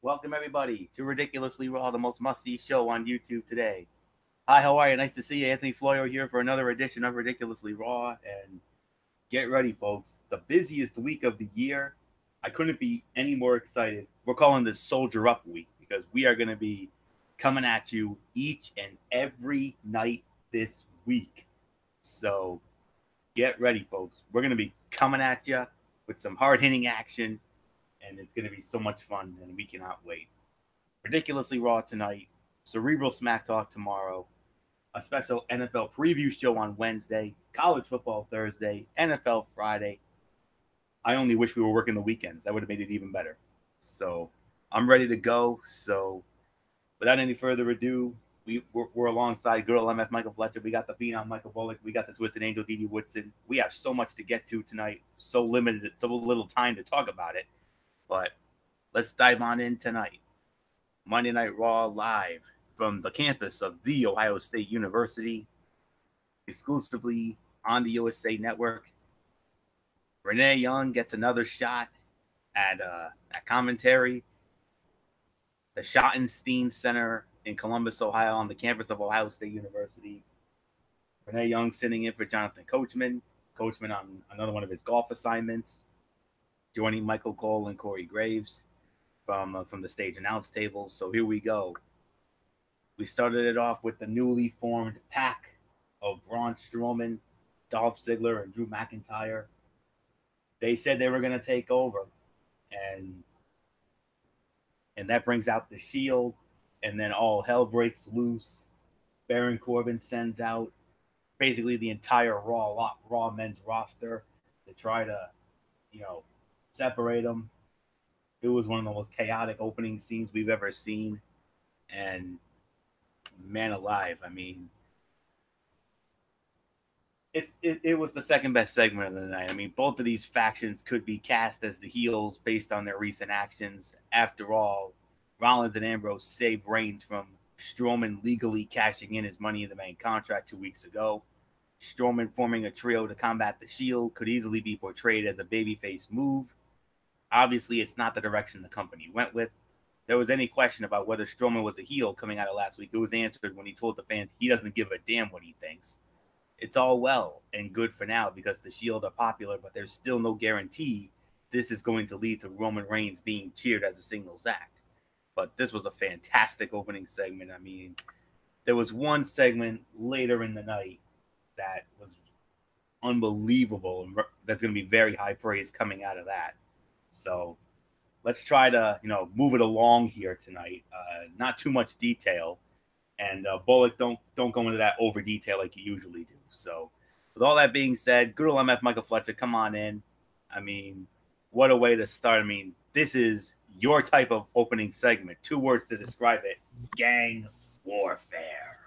Welcome everybody to Ridiculously Raw, the most must-see show on YouTube today. Hi, how are you? Nice to see you. Anthony Florio here for another edition of Ridiculously Raw. And get ready, folks. The busiest week of the year. I couldn't be any more excited. We're calling this Soldier Up Week because we are going to be coming at you each and every night this week. So get ready, folks. We're going to be coming at you with some hard-hitting action, and it's going to be so much fun, and we cannot wait. Ridiculously Raw tonight, Cerebral Smack Talk tomorrow, a special NFL preview show on Wednesday, college football Thursday, NFL Friday. I only wish we were working the weekends. That would have made it even better. So I'm ready to go. So without any further ado, we're alongside Girl MF Michael Fletcher. We got the Phenom Michael Bullock. We got the Twisted Angel Didi Woodson. We have so much to get to tonight. So limited, so little time to talk about it. But let's dive on in tonight. Monday Night Raw live from the campus of The Ohio State University, exclusively on the USA Network. Renee Young gets another shot at commentary. The Schottenstein Center in Columbus, Ohio, on the campus of Ohio State University. Renee Young sitting in for Jonathan Coachman. Coachman on another one of his golf assignments, joining Michael Cole and Corey Graves from the stage announce table. So here we go. We started it off with the newly formed pack of Braun Strowman, Dolph Ziggler, and Drew McIntyre. They said they were going to take over, and that brings out the Shield, and then all hell breaks loose. Baron Corbin sends out basically the entire Raw men's roster to try to, separate them. It was one of the most chaotic opening scenes we've ever seen, and man alive, I mean, it was the second best segment of the night. I mean, both of these factions could be cast as the heels based on their recent actions. After all, Rollins and Ambrose saved Reigns from Strowman legally cashing in his Money in the Bank contract 2 weeks ago. Strowman forming a trio to combat the Shield could easily be portrayed as a babyface move. Obviously, it's not the direction the company went with. There was any question about whether Strowman was a heel coming out of last week, it was answered when he told the fans he doesn't give a damn what he thinks. It's all well and good for now because the Shield are popular, but there's still no guarantee this is going to lead to Roman Reigns being cheered as a singles act. But this was a fantastic opening segment. I mean, there was one segment later in the night that was unbelievable, and that's going to be very high praise coming out of that. So let's try to move it along here tonight. Not too much detail, and Bullock, don't go into that over detail like you usually do. So with all that being said, Good old MF Michael Fletcher, come on in. I mean, what a way to start. I mean, this is your type of opening segment. 2 words to describe it: gang warfare.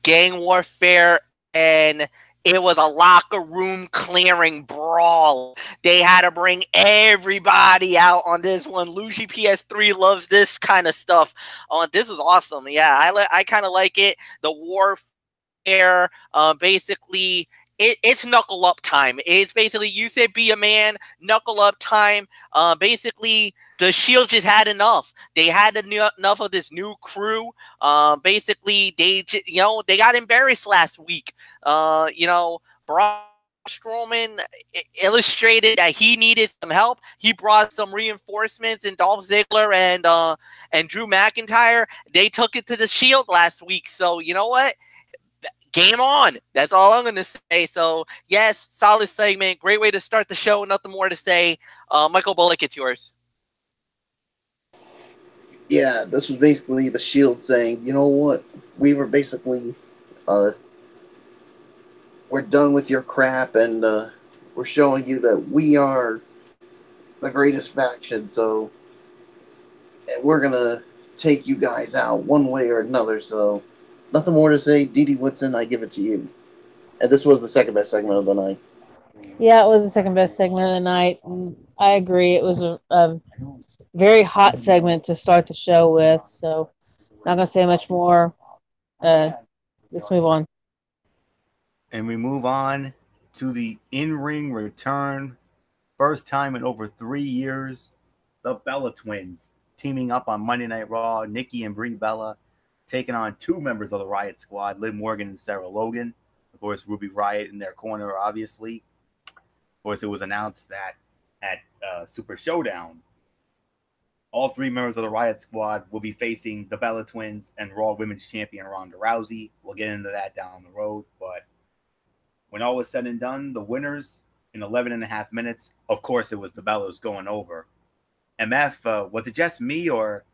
Gang warfare, and it was a locker room clearing brawl. They had to bring everybody out on this one. Luigi PS3 loves this kind of stuff. Oh, this is awesome. Yeah, I kind of like it. The warfare, basically, it's knuckle up time. It's basically, you said be a man, knuckle up time. Basically, the Shield just had enough. They had enough of this new crew. Basically, they got embarrassed last week. Braun Strowman illustrated that he needed some help. He brought some reinforcements in Dolph Ziggler and Drew McIntyre. They took it to the Shield last week. So you know what? Game on. That's all I'm going to say. So, yes, solid segment. Great way to start the show. Nothing more to say. Michael Bullock, it's yours. Yeah, this was basically the Shield saying, you know what? We were basically, we're done with your crap, and we're showing you that we are the greatest faction, so we're going to take you guys out one way or another. So, nothing more to say. Didi Woodson, I give it to you. And this was the second best segment of the night. Yeah, it was the second best segment of the night. And I agree. It was a very hot segment to start the show with. So, not going to say much more. Let's move on. And we move on to the in-ring return. First time in over 3 years, the Bella Twins teaming up on Monday Night Raw. Nikki and Brie Bella taking on two members of the Riot Squad, Liv Morgan and Sarah Logan. Of course, Ruby Riot in their corner, obviously. Of course, it was announced that at Super Showdown, all three members of the Riot Squad will be facing the Bella Twins and Raw Women's Champion Ronda Rousey. We'll get into that down the road. But when all was said and done, the winners in 11 and a half minutes, of course, it was the Bellas going over. MF, was it just me, or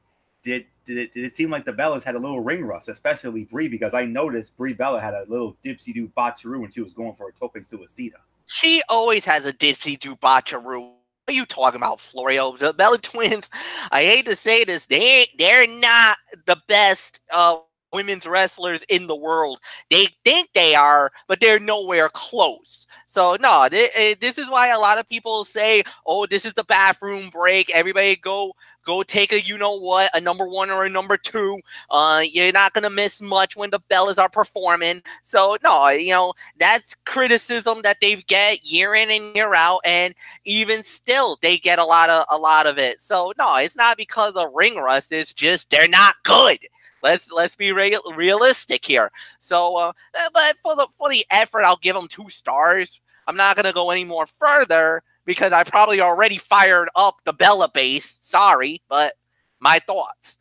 did it seem like the Bellas had a little ring rust, especially Brie? Because I noticed Brie Bella had a little dipsy-do botcheroo when she was going for a tope suicida. She always has a dipsy-do botcheroo. What are you talking about, Florio? The Bella Twins, I hate to say this, they're not the best women's wrestlers in the world. They think they are, but they're nowhere close. So, no, this is why a lot of people say, oh, this is the bathroom break. Everybody go take a you-know-what, a number one or a number two. You're not going to miss much when the Bellas are performing. So, no, that's criticism that they get year in and year out, and even still, they get a lot of it. So, no, it's not because of ring rust. It's just they're not good. Let's be realistic here. So, but for the effort, I'll give them 2 stars. I'm not gonna go any more further because I probably already fired up the Bella base. Sorry, but my thoughts.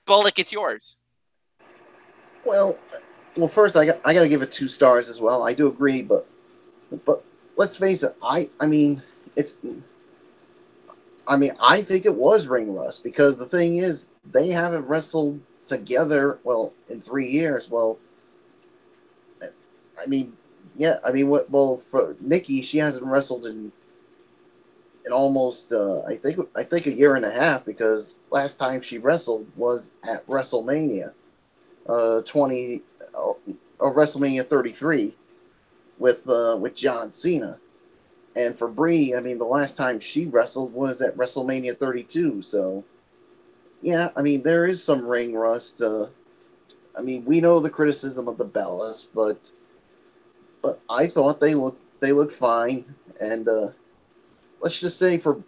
Bullock, it's yours. Well, first I got to give it 2 stars as well. I do agree, but let's face it. I think it was ring rust because the thing is they haven't wrestled together, in 3 years. For Nikki, she hasn't wrestled in almost I think a year and a half, because last time she wrestled was at WrestleMania WrestleMania 33 with John Cena. And for Brie, the last time she wrestled was at WrestleMania 32, so yeah, there is some ring rust. We know the criticism of the Bellas, but I thought they looked fine. And let's just say for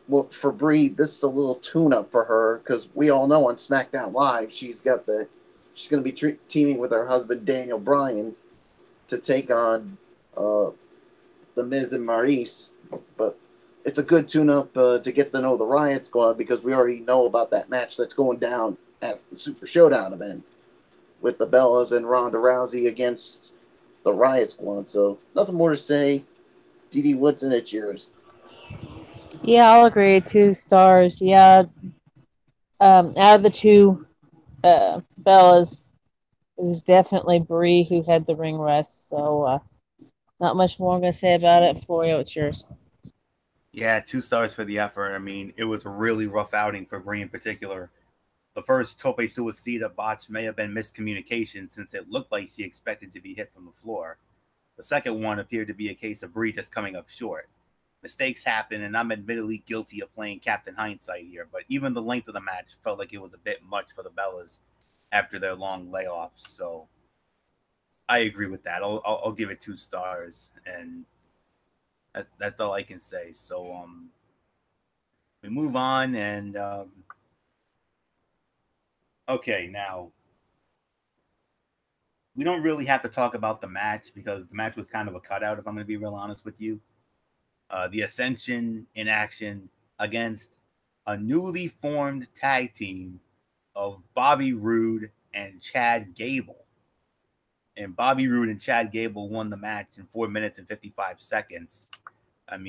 Brie, this is a little tune-up for her, because we all know on SmackDown Live she's going to be teaming with her husband Daniel Bryan to take on the Miz and Maryse. But it's a good tune-up to get to know the Riot Squad, because we already know about that match that's going down at the Super Showdown event with the Bellas and Ronda Rousey against the Riot Squad. So nothing more to say. Dee Woodson, it's yours. Yeah, I'll agree. 2 stars. Yeah. Out of the 2 Bellas, it was definitely Brie who had the ring rust. So not much more I'm going to say about it. Florio, it's yours. Yeah, 2 stars for the effort. It was a really rough outing for Brie in particular. The first tope suicida botch may have been miscommunication, since it looked like she expected to be hit from the floor. The second one appeared to be a case of Brie just coming up short. Mistakes happen, and I'm admittedly guilty of playing Captain Hindsight here, but even the length of the match felt like it was a bit much for the Bellas after their long layoffs. So I agree with that. I'll give it 2 stars, and that's all I can say. So we move on, and okay, now we don't really have to talk about the match, because the match was kind of a cutout, if I'm going to be real honest with you. The Ascension in action against a newly formed tag team of Bobby Roode and Chad Gable. And Bobby Roode and Chad Gable won the match in 4 minutes and 55 seconds. I'll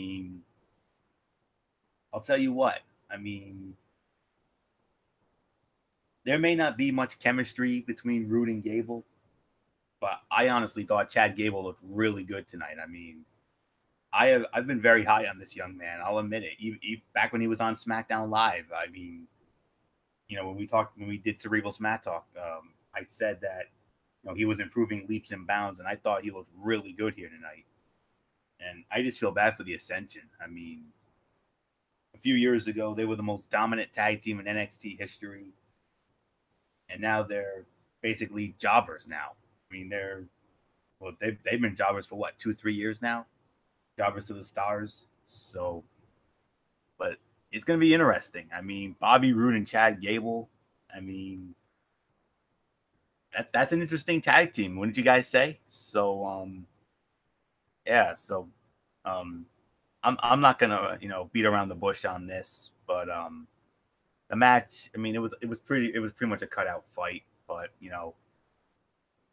tell you what. There may not be much chemistry between Roode and Gable, but I honestly thought Chad Gable looked really good tonight. I've been very high on this young man. I'll admit it. Back when he was on SmackDown Live, when we did Cerebral Smack Talk, I said that he was improving leaps and bounds, and I thought he looked really good here tonight. And I just feel bad for the Ascension. A few years ago, they were the most dominant tag team in NXT history, and now they're basically jobbers now. They've been jobbers for 2-3 years now. Jobbers to the stars. So, but it's going to be interesting. I mean, Bobby Roode and Chad Gable. I mean, that's an interesting tag team, wouldn't you guys say? So, yeah. So, I'm not gonna beat around the bush on this, but the match. I mean, it was pretty much a cutout fight, but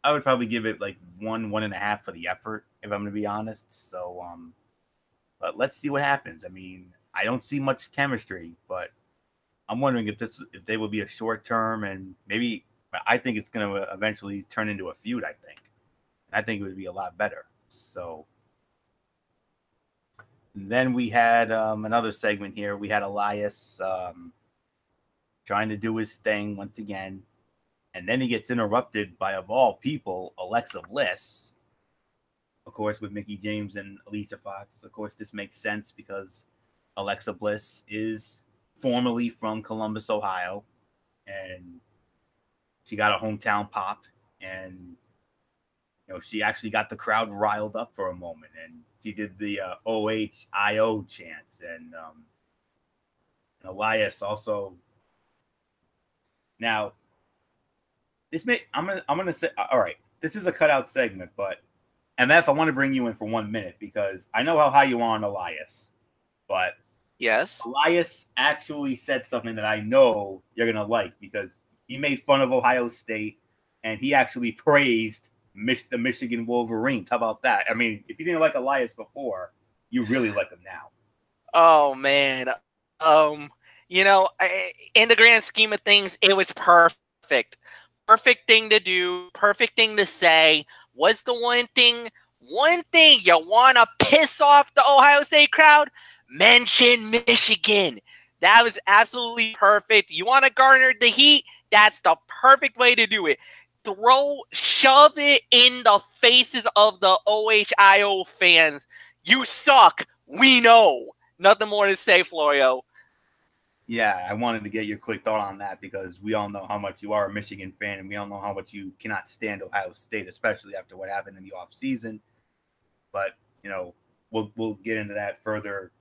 I would probably give it like 1.5 for the effort, if I'm gonna be honest. So, but let's see what happens. I mean, I don't see much chemistry, but I'm wondering if they will be a short term, and maybe I think it's going to eventually turn into a feud. I think it would be a lot better. So then we had another segment here. We had Elias trying to do his thing once again, and then he gets interrupted by, of all people, Alexa Bliss. Of course, with Mickie James and Alicia Fox. Of course, this makes sense because Alexa Bliss is formerly from Columbus, Ohio, and she got a hometown pop, and she actually got the crowd riled up for a moment, and she did the OHIO chants, and Elias also. Now, I'm gonna say, all right, this is a cutout segment, but MF, I want to bring you in for 1 minute because I know how high you are on Elias, but yes, Elias actually said something that I know you're gonna like because he made fun of Ohio State and he actually praised the Michigan Wolverines. How about that? I mean, if you didn't like Elias before, you really like him now. Oh man, in the grand scheme of things, it was perfect. Perfect thing to do, perfect thing to say. What's the one thing you want to piss off the Ohio State crowd? Mention Michigan. That was absolutely perfect. You want to garner the heat? That's the perfect way to do it. Shove it in the faces of the OHIO fans. You suck. We know. Nothing more to say, Florio. Yeah, I wanted to get your quick thought on that because we all know how much you are a Michigan fan and we all know how much you cannot stand Ohio State, especially after what happened in the offseason. But, we'll get into that further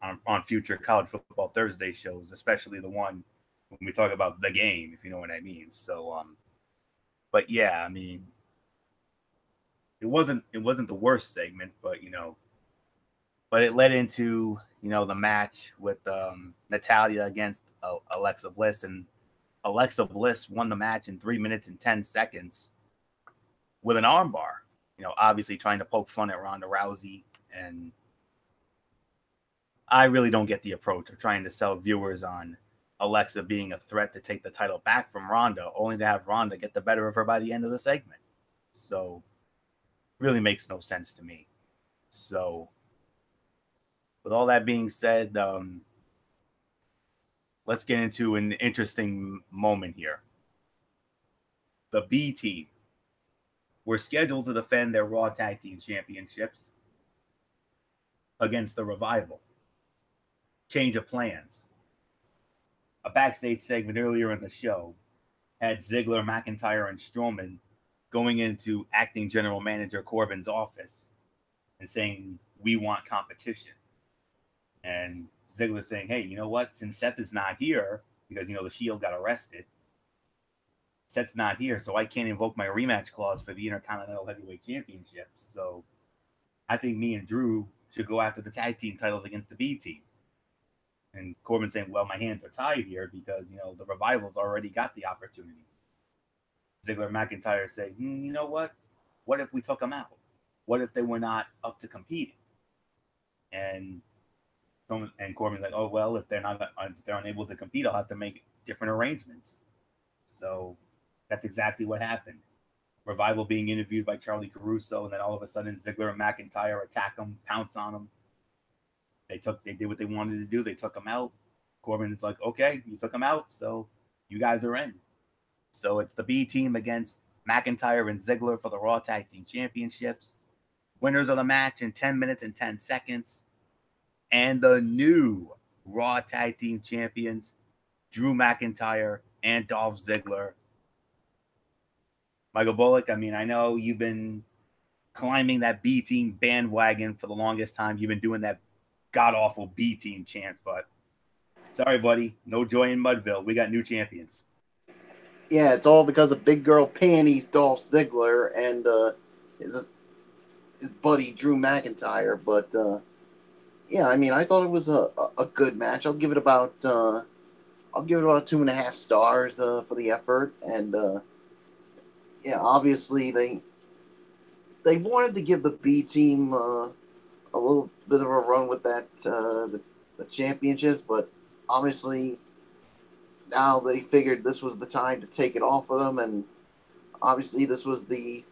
on future College Football Thursday shows, especially the one when we talk about the game, if you know what I mean. So, but yeah, I mean, it wasn't the worst segment, but but it led into the match with Natalya against Alexa Bliss, and Alexa Bliss won the match in 3 minutes and 10 seconds with an armbar. Obviously trying to poke fun at Ronda Rousey, and I really don't get the approach of trying to sell viewers on Alexa being a threat to take the title back from Ronda, only to have Ronda get the better of her by the end of the segment. So, really makes no sense to me. So, with all that being said, let's get into an interesting moment here. The B team were scheduled to defend their Raw Tag Team Championships against the Revival. Change of plans. A backstage segment earlier in the show had Ziggler, McIntyre, and Strowman going into acting general manager Corbin's office and saying, "We want competition." And Ziggler saying, "Hey, you know what? Since Seth is not here, because, the Shield got arrested, Seth's not here, so I can't invoke my rematch clause for the Intercontinental Heavyweight Championship. So I think me and Drew should go after the tag team titles against the B team." And Corbin saying, "Well, my hands are tied here because, the Revival's already got the opportunity." Ziggler and McIntyre say, "You know what? What if we took them out? What if they were not up to competing?" And Corbin's like, "Oh, well, if they're unable to compete, I'll have to make different arrangements." So that's exactly what happened. Revival being interviewed by Charlie Caruso, and then all of a sudden Ziggler and McIntyre attack him, pounce on him. They did what they wanted to do. They took him out. Corbin's like, "Okay, you took him out, so you guys are in." So it's the B team against McIntyre and Ziggler for the Raw Tag Team Championships. Winners of the match in 10 minutes and 10 seconds. And the new Raw Tag Team Champions, Drew McIntyre and Dolph Ziggler. Michael Bullock, I mean, I know you've been climbing that B team bandwagon for the longest time. You've been doing that god-awful B team chant, but Sorry, buddy. No joy in Mudville. We got new champions. Yeah, it's all because of Big Girl Panties, Dolph Ziggler, and his buddy Drew McIntyre. But yeah, I mean, I thought it was a good match. I'll give it about 2.5 stars for the effort. And yeah, obviously they wanted to give the B team a little bit of a run with that the championships, but obviously now they figured this was the time to take it off of them, and obviously this was the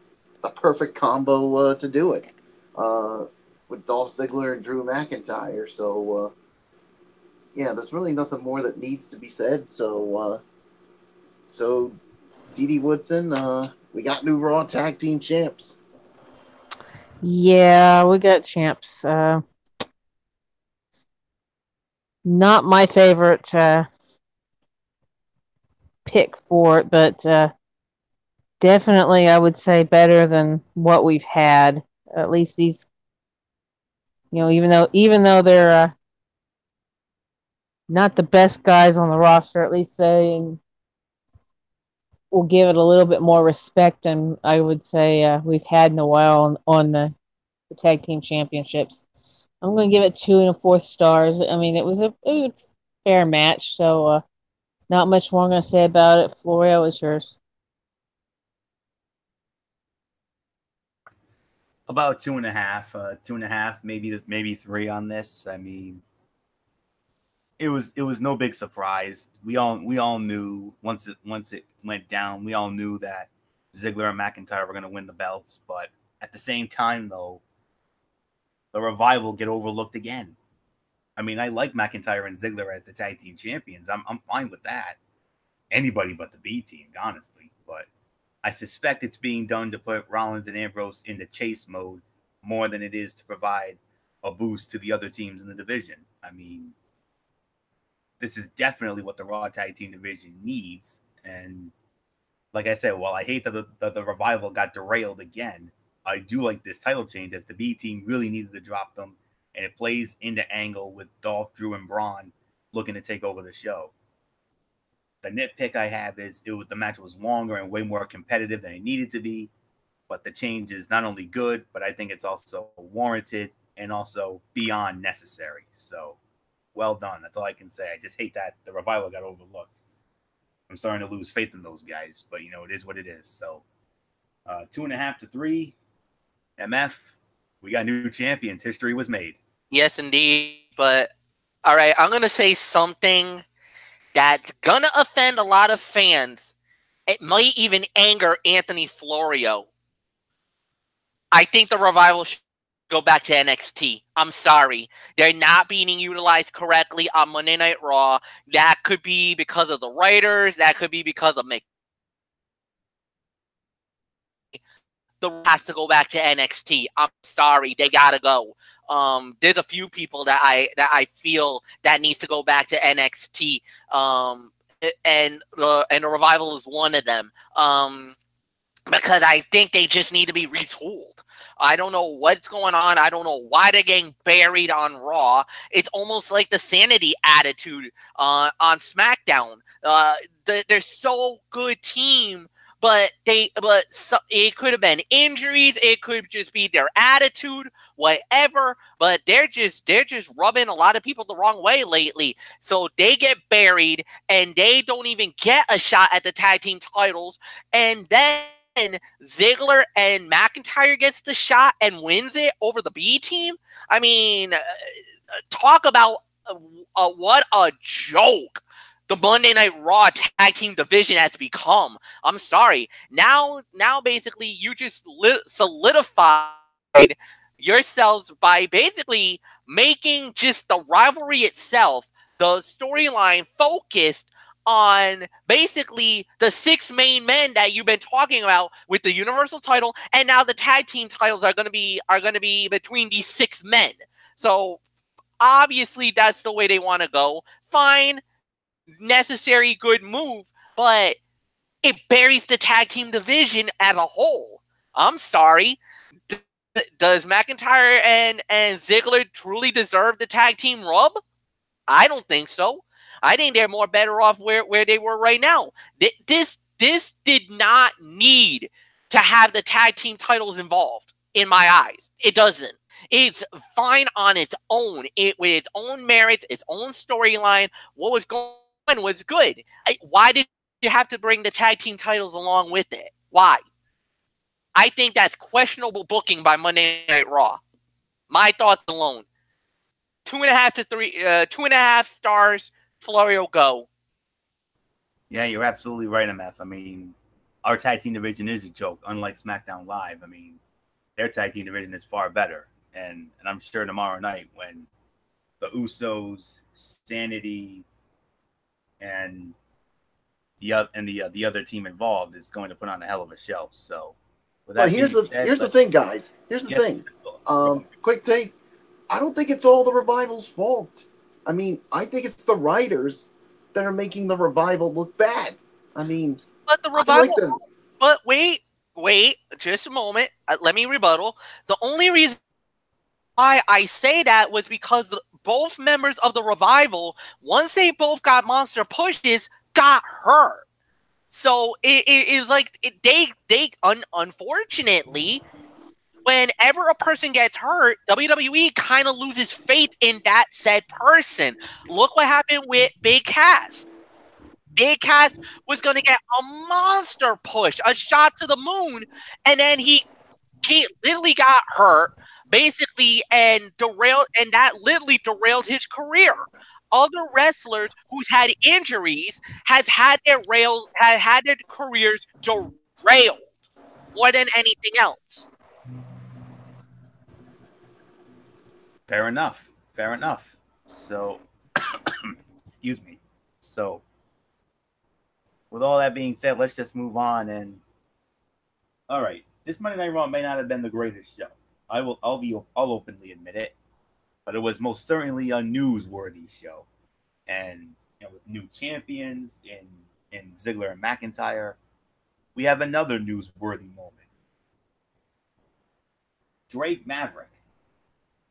perfect combo to do it with Dolph Ziggler and Drew McIntyre. So yeah, there's really nothing more that needs to be said. So Dee Woodson, we got new Raw Tag Team Champs. Yeah, we got champs. Not my favorite pick for it, but definitely I would say better than what we've had. At least these, even though they're not the best guys on the roster, at least they will give it a little bit more respect than I would say we've had in a while on the tag team championships. I'm going to give it 2.25 stars. I mean, it was a fair match, so not much more I'm going to say about it. Florio, it's yours. About 2.5, maybe 3 on this. I mean, it was no big surprise. We all knew once it went down, we all knew that Ziggler and McIntyre were going to win the belts. But at the same time, though, the Revival get overlooked again. I mean, I like McIntyre and Ziggler as the tag team champions. I'm fine with that. Anybody but the B team, honestly. But I suspect it's being done to put Rollins and Ambrose into chase mode more than it is to provide a boost to the other teams in the division. I mean, this is definitely what the Raw Tag Team division needs. And like I said, while I hate that the Revival got derailed again, I do like this title change as the B team really needed to drop them. And it plays into Angle with Dolph, Drew, and Braun looking to take over the show. The nitpick I have is the match was longer and way more competitive than it needed to be. But the change is not only good, but I think it's also warranted and also beyond necessary. So, well done. That's all I can say. I just hate that the Revival got overlooked. I'm starting to lose faith in those guys, but it is what it is. So, 2.5 to 3. MF, we got new champions. History was made. Yes, indeed. But all right, I'm gonna say something that's gonna offend a lot of fans. It might even anger Anthony Florio. I think the Revival should go back to NXT. I'm sorry. They're not being utilized correctly on Monday Night Raw. That could be because of the writers. That could be because of Mick. Has to go back to NXT. I'm sorry, they gotta go. There's a few people that I feel that needs to go back to NXT. And the Revival is one of them. Because I think they just need to be retooled. I don't know what's going on. I don't know why they're getting buried on Raw. It's almost like the Sanity attitude on SmackDown. They're so good team. But it could have been injuries. It could just be their attitude, whatever. But they're just rubbing a lot of people the wrong way lately. So they get buried, and they don't even get a shot at the tag team titles. And then Ziggler and McIntyre gets the shot and wins it over the B team. I mean, talk about what a joke the Monday Night Raw tag team division has become. I'm sorry. Now basically you just solidified yourselves by basically making just the rivalry itself, the storyline, focused on basically the 6 main men that you've been talking about with the Universal title, and now the tag team titles are going to be between these 6 men. So obviously that's the way they want to go. Fine. Necessary, good move, but it buries the tag team division as a whole. I'm sorry. Does McIntyre and Ziggler truly deserve the tag team rub? I don't think so. I think they're more better off where they were right now. This did not need to have the tag team titles involved, in my eyes. It doesn't. It's fine on its own. With its own merits, its own storyline. What was going on was good. Why did you have to bring the tag team titles along with it? Why? I think that's questionable booking by Monday Night Raw. My thoughts alone. 2.5 to 3, 2.5 stars. Florio, go. Yeah, you're absolutely right, MF. I mean, our tag team division is a joke, unlike SmackDown Live. I mean, their tag team division is far better. And I'm sure tomorrow night when the Usos, Sanity, and the other team involved is going to put on a hell of a show. So, here's the thing, guys. Here's the thing. Quick take. I don't think it's all the Revival's fault. I mean, I think it's the writers that are making the Revival look bad. I mean, but the Revival. But wait, just a moment. Let me rebuttal. The only reason why I say that was because both members of the Revival, once they both got monster pushes, got hurt. So it was like they unfortunately, whenever a person gets hurt, WWE kind of loses faith in that said person. Look what happened with Big Cass. Big Cass was going to get a monster push, a shot to the moon, and then he literally got hurt, basically, and that literally derailed his career. Other wrestlers who's had injuries has had their careers derailed more than anything else. Fair enough. So, excuse me. So, with all that being said, let's just move on. And all right, this Monday Night Raw may not have been the greatest show. I'll openly admit it, but it was most certainly a newsworthy show. And with new champions in Ziggler and McIntyre, we have another newsworthy moment. Drake Maverick,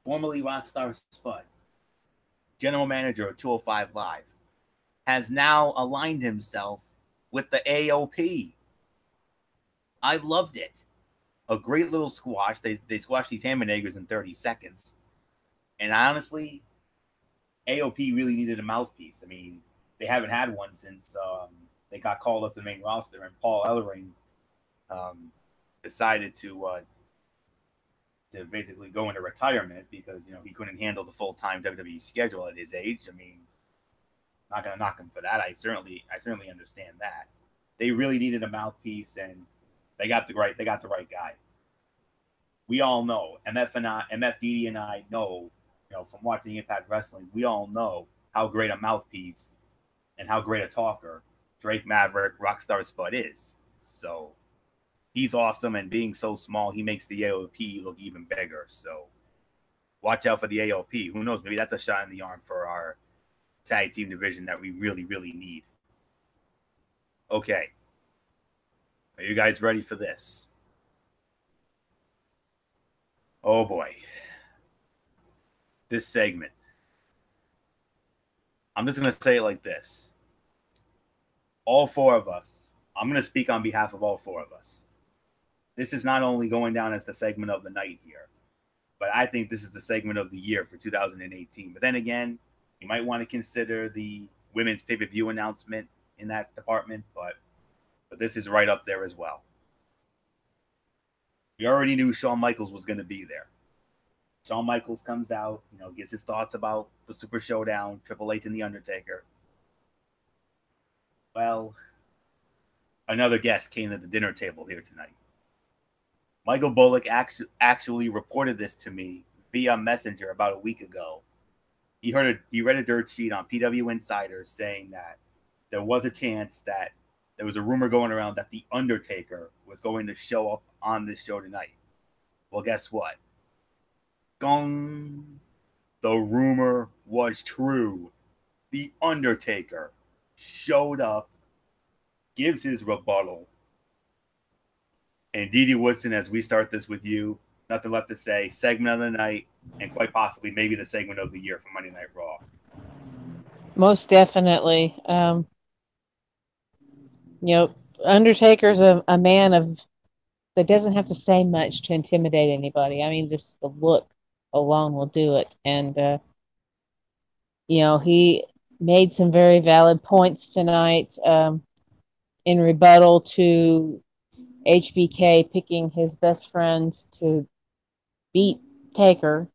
formerly Rockstar Spud, general manager of 205 Live, has now aligned himself with the AOP. I loved it. A great little squash. They squashed these ham and eggers in 30 seconds. And honestly, AOP really needed a mouthpiece. I mean, they haven't had one since they got called up to the main roster, and Paul Ellering decided to basically go into retirement because he couldn't handle the full-time WWE schedule at his age. I mean, not gonna knock him for that. I certainly understand that. They really needed a mouthpiece, and they got the right guy. We all know, MFDD and I know, from watching Impact Wrestling, we all know how great a mouthpiece and how great a talker Drake Maverick, Rockstar Spud is. So he's awesome, and being so small, he makes the AOP look even bigger. So watch out for the AOP. Who knows? Maybe that's a shot in the arm for our tag team division that we really, really need. Okay. Are you guys ready for this? Oh boy. This segment. I'm just going to say it like this. All four of us, I'm going to speak on behalf of all four of us. This is not only going down as the segment of the night here, but I think this is the segment of the year for 2018. But then again, you might want to consider the women's pay-per-view announcement in that department, but this is right up there as well. We already knew Shawn Michaels was going to be there. Shawn Michaels comes out, gives his thoughts about the Super Showdown, Triple H and The Undertaker. Well, another guest came to the dinner table here tonight. Michael Bullock actually reported this to me via Messenger about a week ago. He read a dirt sheet on PW Insider saying that there was a chance that there was a rumor going around that The Undertaker was going to show up on this show tonight. Well, guess what? Gong! The rumor was true. The Undertaker showed up, gives his rebuttal. And Dede Woodson, as we start this with you, nothing left to say. Segment of the night, and quite possibly maybe the segment of the year for Monday Night Raw. most definitely. Undertaker's a man of that doesn't have to say much to intimidate anybody. I mean, just the look alone will do it. And he made some very valid points tonight in rebuttal to HBK picking his best friend to beat Taker.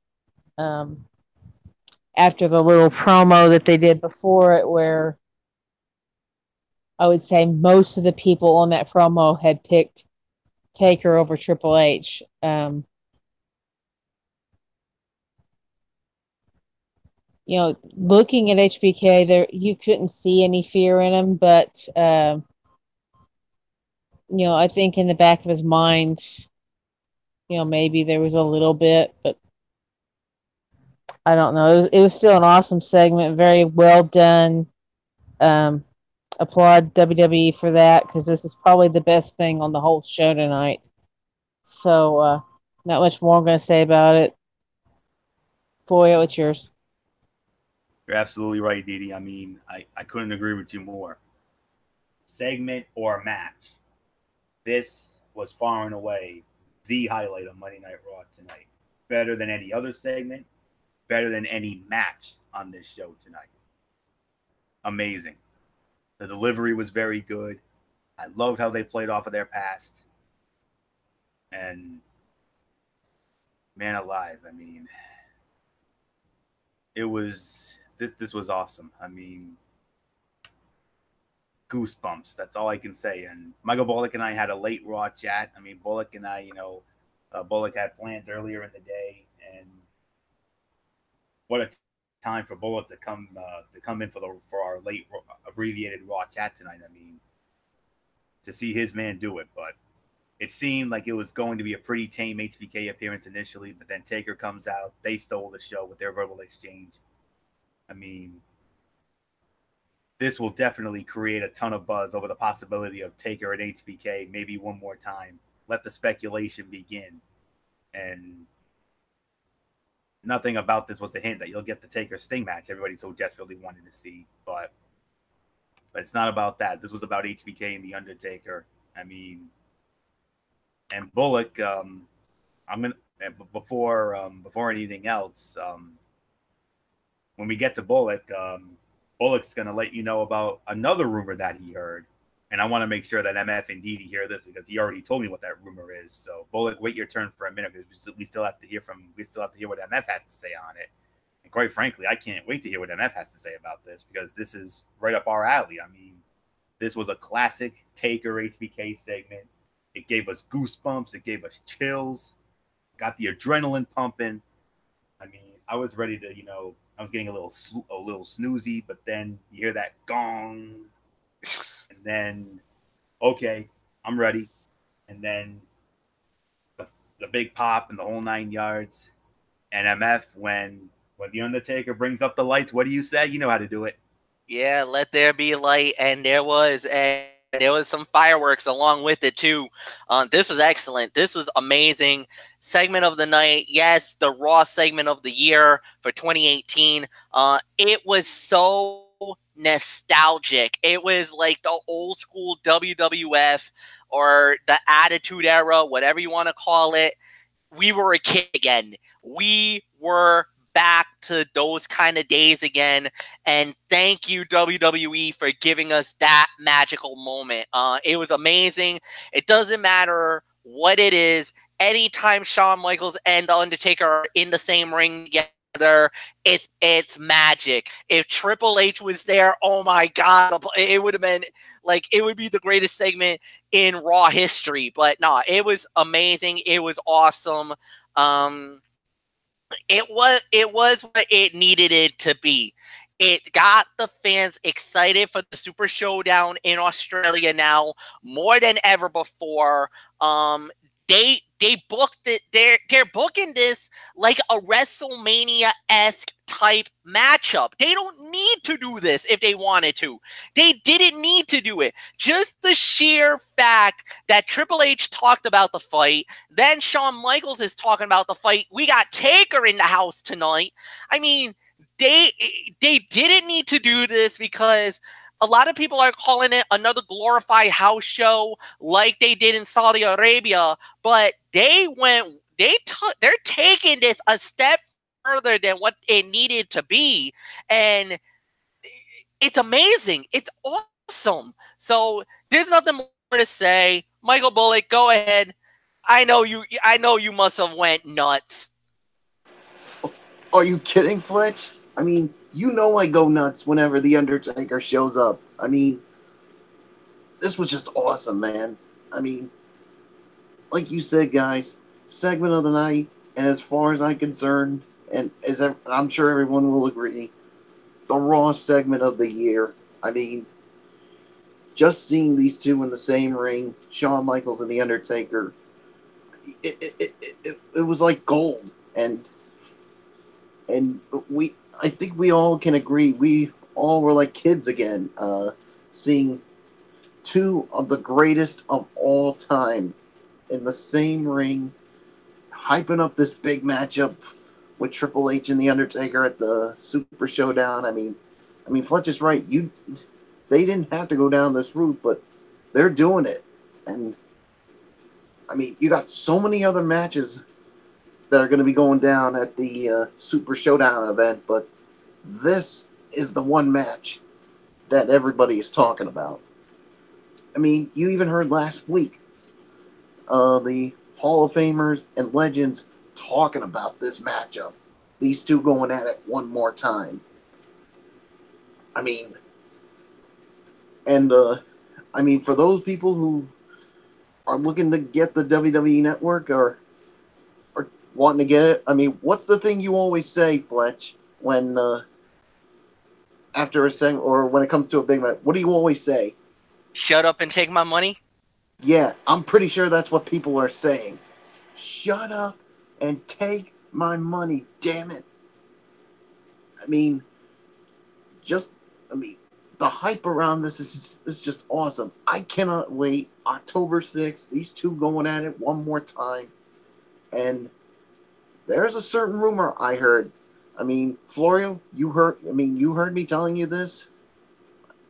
After the little promo that they did before it, where I would say most of the people on that promo had picked Taker over Triple H. Looking at HBK, there you couldn't see any fear in him, but I think in the back of his mind, maybe there was a little bit, but I don't know. It was still an awesome segment, very well done. Applaud WWE for that, because this is probably the best thing on the whole show tonight. So, not much more I'm going to say about it. Floyo, what's yours? You're absolutely right, Didi. I mean, I couldn't agree with you more. Segment or match, this was far and away the highlight of Monday Night Raw tonight. Better than any other segment, better than any match on this show tonight. Amazing. The delivery was very good. I loved how they played off of their past. And man alive, I mean, it was this was awesome. I mean, goosebumps. That's all I can say. And Michael Bullock and I had a late Raw chat. I mean, Bullock and I, Bullock had plans earlier in the day, and what a time for Bullock to come in for our late abbreviated Raw chat tonight. I mean, to see his man do it, but it seemed like it was going to be a pretty tame HBK appearance initially, but then Taker comes out. They stole the show with their verbal exchange. I mean, this will definitely create a ton of buzz over the possibility of Taker and HBK maybe one more time. Let the speculation begin. And nothing about this was a hint that you'll get the Taker Sting match everybody so desperately wanted to see. But it's not about that. This was about HBK and The Undertaker. I mean, and Bullock, before anything else, when we get to Bullock, Bullock's going to let you know about another rumor that he heard. And I want to make sure that MF and Didi hear this, because he already told me what that rumor is. So Bullock, wait your turn for a minute, because we still have to hear what MF has to say on it. And quite frankly, I can't wait to hear what MF has to say about this, because this is right up our alley. I mean, this was a classic Taker HBK segment. It gave us goosebumps. It gave us chills. Got the adrenaline pumping. I mean, I was ready to, I was getting a little snoozy, but then you hear that gong, and then, okay, I'm ready. And then the big pop and the whole 9 yards. And MF, when The Undertaker brings up the lights, what do you say? You know how to do it. Yeah, let there be light, and there was some fireworks along with it too. This was excellent. This was amazing. Segment of the night. Yes, the Raw segment of the year for 2018. It was so nostalgic. It was like the old school WWF or the Attitude Era, whatever you want to call it. We were a kid again. We were back to those kind of days again, and thank you WWE for giving us that magical moment. It was amazing. It doesn't matter what it is. Anytime Shawn Michaels and The Undertaker are in the same ring together, it's magic. If Triple H was there, oh my God, it would have been like, it would be the greatest segment in Raw history. But no, it was amazing. It was awesome. It was what it needed it to be. It got the fans excited for the Super Showdown in Australia now more than ever before. They booked it. They're booking this like a WrestleMania-esque type matchup. They don't need to do this if they wanted to. They didn't need to do it. Just the sheer fact that Triple H talked about the fight, then Shawn Michaels is talking about the fight. We got Taker in the house tonight. I mean, they didn't need to do this because a lot of people are calling it another glorified house show like they did in Saudi Arabia, but they're taking this a step further than what it needed to be, and it's amazing. It's awesome. So there's nothing more to say. Michael Bullock, go ahead. I know you must have went nuts. Are you kidding, Fletch? I mean, you know I go nuts whenever The Undertaker shows up. I mean, this was just awesome, man. I mean, like you said, guys, segment of the night, and as far as I'm concerned, and I'm sure everyone will agree, the Raw segment of the year. I mean, just seeing these two in the same ring, Shawn Michaels and The Undertaker, it was like gold. And I think we all can agree, we all were like kids again, seeing two of the greatest of all time in the same ring, hyping up this big matchup with Triple H and The Undertaker at the Super Showdown. I mean, Fletch is right. They didn't have to go down this route, but they're doing it. And I mean, you got so many other matches that are going to be going down at the Super Showdown event, but this is the one match that everybody is talking about. I mean, you even heard last week the Hall of Famers and legends talking about this matchup. These two going at it one more time. I mean, and for those people who are looking to get the WWE Network or wanting to get it, I mean, what's the thing you always say, Fletch, when after a segment or when it comes to a big match? What do you always say? Shut up and take my money? Yeah, I'm pretty sure that's what people are saying. Shut up and take my money, damn it. I mean, the hype around this is just awesome. I cannot wait. October 6th, these two going at it one more time. And there's a certain rumor I heard. I mean, Florio, you heard me telling you this.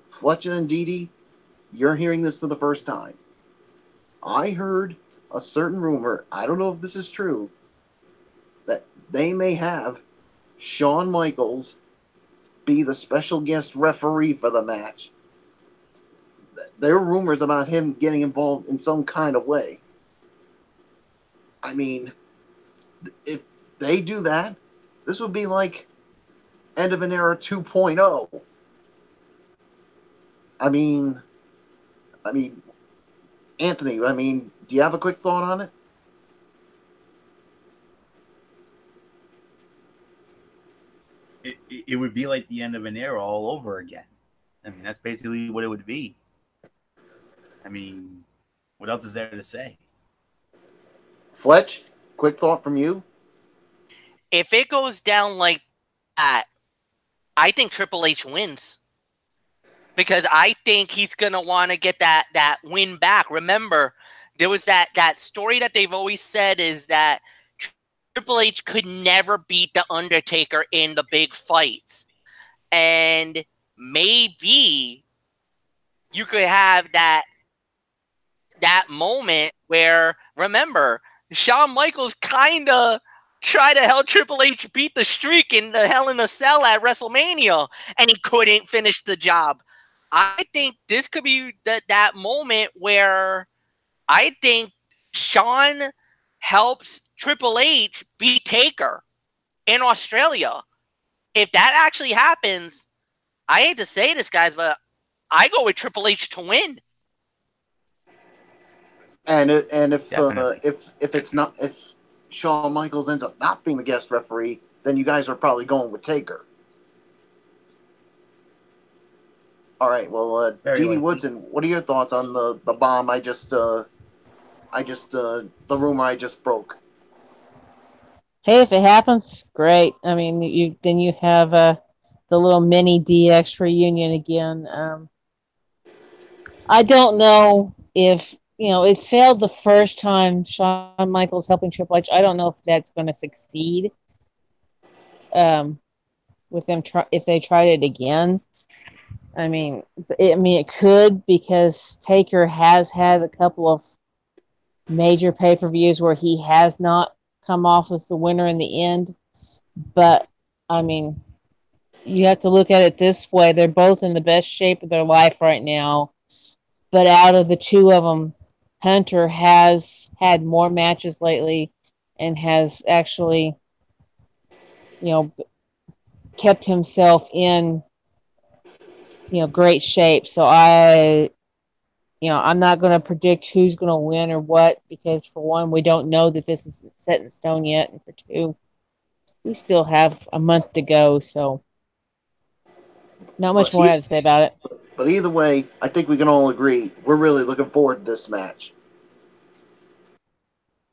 Fletcher and Didi, you're hearing this for the first time. I heard a certain rumor, I don't know if this is true, that they may have Shawn Michaels be the special guest referee for the match. There are rumors about him getting involved in some kind of way. I mean, if they do that, this would be like end of an era 2.0. I mean, Anthony, do you have a quick thought on it? It would be like the end of an era all over again. I mean, that's basically what it would be. I mean, what else is there to say? Fletch, quick thought from you? If it goes down like that, I think Triple H wins. Because I think he's going to want to get that win back. Remember, there was that story that they've always said is that Triple H could never beat The Undertaker in the big fights. And maybe you could have that moment where, remember, Shawn Michaels kind of tried to help Triple H beat the streak in the Hell in a Cell at WrestleMania, and he couldn't finish the job. I think this could be that moment where I think Shawn helps Triple H beat Taker in Australia. If that actually happens, I hate to say this, guys, but I go with Triple H to win. And if Shawn Michaels ends up not being the guest referee, then you guys are probably going with Taker. All right. Well, Dee Woodson, what are your thoughts on the bomb the rumor I just broke? Hey, if it happens, great. I mean, you have the little mini DX reunion again. I don't know if it failed the first time Shawn Michaels helping Triple H. I don't know if that's going to succeed. with them if they tried it again. It could, because Taker has had a couple of major pay-per-views where he has not come off as the winner in the end. But I mean, you have to look at it this way: they're both in the best shape of their life right now. But out of the two of them, Hunter has had more matches lately and has actually, kept himself in, great shape. So I'm not going to predict who's going to win or what, because for one, we don't know that this is set in stone yet. And for two, we still have a month to go. So not much more I have to say about it. But either way, I think we can all agree we're really looking forward to this match.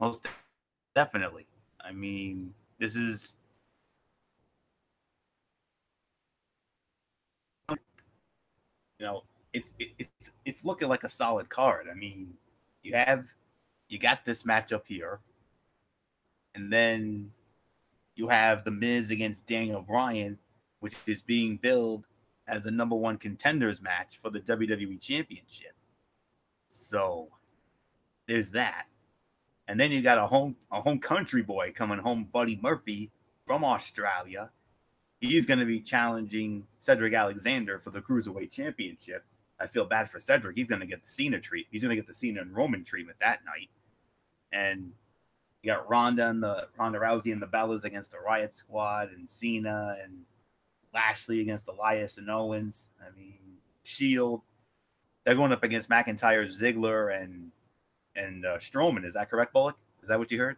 Most definitely. I mean, this is, it's looking like a solid card. I mean, you got this matchup here, and then you have The Miz against Daniel Bryan, which is being billed as the number one contenders match for the WWE Championship. So there's that. And then you got a home country boy coming home, Buddy Murphy from Australia. He's going to be challenging Cedric Alexander for the Cruiserweight Championship. I feel bad for Cedric. He's going to get the Cena treat. He's going to get the Cena and Roman treatment that night. And you got Ronda Rousey and the Bellas against the Riot Squad, and Cena and Lashley against Elias and Owens. I mean, Shield. They're going up against McIntyre, Ziggler, and Strowman. Is that correct, Bullock? Is that what you heard?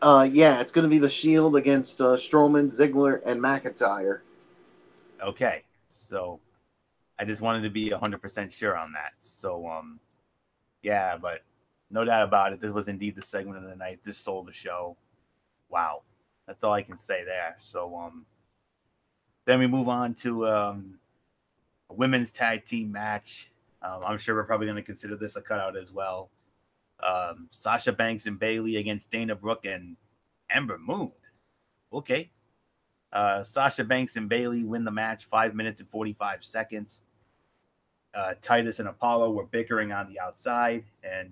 Yeah, it's going to be the Shield against Strowman, Ziggler, and McIntyre. Okay, so I just wanted to be 100% sure on that. So, yeah, but no doubt about it, this was indeed the segment of the night. This stole the show. Wow, that's all I can say there. So, then we move on to a women's tag team match. I'm sure we're probably going to consider this a cutout as well. Sasha Banks and Bayley against Dana Brooke and Ember Moon. Okay. Sasha Banks and Bayley win the match 5 minutes and 45 seconds. Titus and Apollo were bickering on the outside, and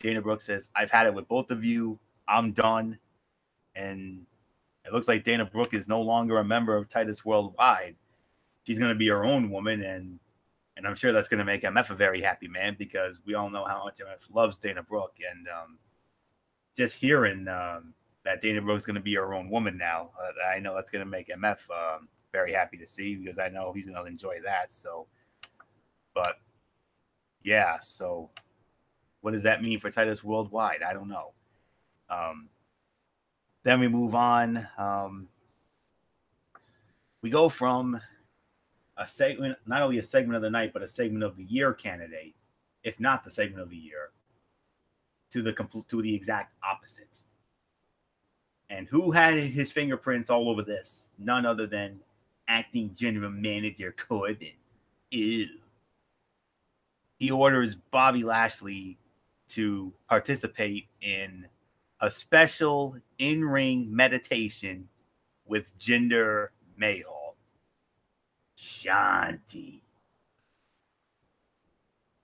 Dana Brooke says, "I've had it with both of you. I'm done." And it looks like Dana Brooke is no longer a member of Titus Worldwide. She's going to be her own woman, and I'm sure that's going to make MF a very happy man, because we all know how much MF loves Dana Brooke. And just hearing that Dana Brooke's going to be her own woman now, I know that's going to make MF very happy to see, because I know he's going to enjoy that. So, but yeah, so what does that mean for Titus Worldwide? I don't know. Then we move on. We go from a segment, not only a segment of the night, but a segment of the year candidate, if not the segment of the year, to the exact opposite. And who had his fingerprints all over this? None other than acting general manager Corbin. Ew. He orders Bobby Lashley to participate in a special in-ring meditation with Jinder Mahal. Shanti.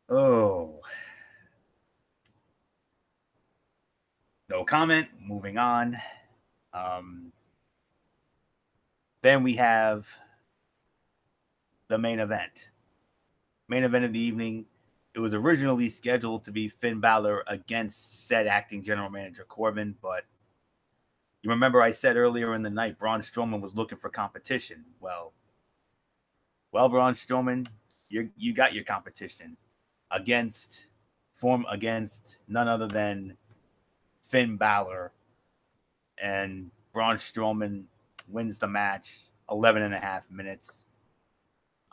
Oh. No comment. Moving on. Then we have the main event. Main event of the evening. It was originally scheduled to be Finn Balor against said acting general manager Corbin, but you remember I said earlier in the night Braun Strowman was looking for competition. Well, Braun Strowman, you got your competition against none other than Finn Balor, and Braun Strowman wins the match 11.5 minutes.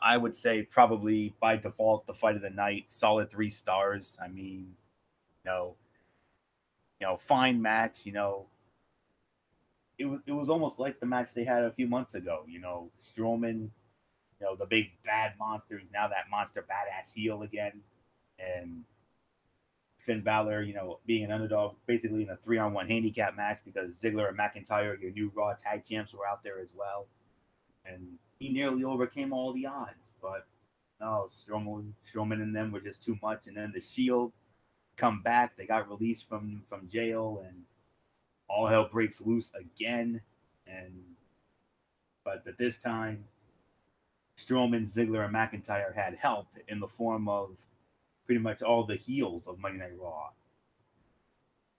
I would say probably by default the fight of the night, solid 3 stars. I mean, fine match. It was almost like the match they had a few months ago. Strowman, the big bad monster. He's now that monster badass heel again. And Finn Balor, being an underdog, basically in a 3-on-1 handicap match because Ziggler and McIntyre, your new Raw tag champs, were out there as well, and he nearly overcame all the odds. But no, Strowman and them were just too much. And then the Shield come back. They got released from jail, and all hell breaks loose again. But this time, Strowman, Ziggler, and McIntyre had help in the form of pretty much all the heels of Monday Night Raw,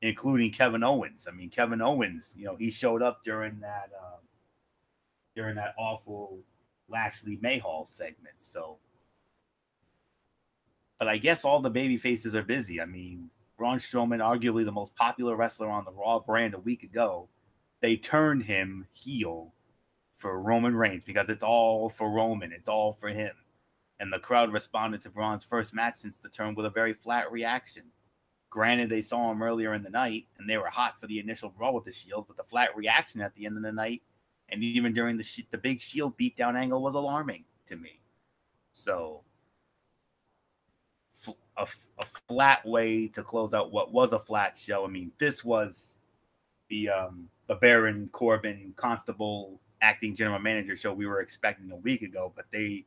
including Kevin Owens. I mean, Kevin Owens, he showed up during that awful Lashley Mahal segment. So, but I guess all the baby faces are busy. I mean, Braun Strowman, arguably the most popular wrestler on the Raw brand a week ago, they turned him heel for Roman Reigns because it's all for Roman. It's all for him. And the crowd responded to Braun's first match since the turn with a very flat reaction. Granted, they saw him earlier in the night, and they were hot for the initial brawl with the Shield, but the flat reaction at the end of the night, and even during the big Shield beatdown angle, was alarming to me. So, a flat way to close out what was a flat show. I mean, this was the Baron Corbin Constable acting general manager show we were expecting a week ago, but they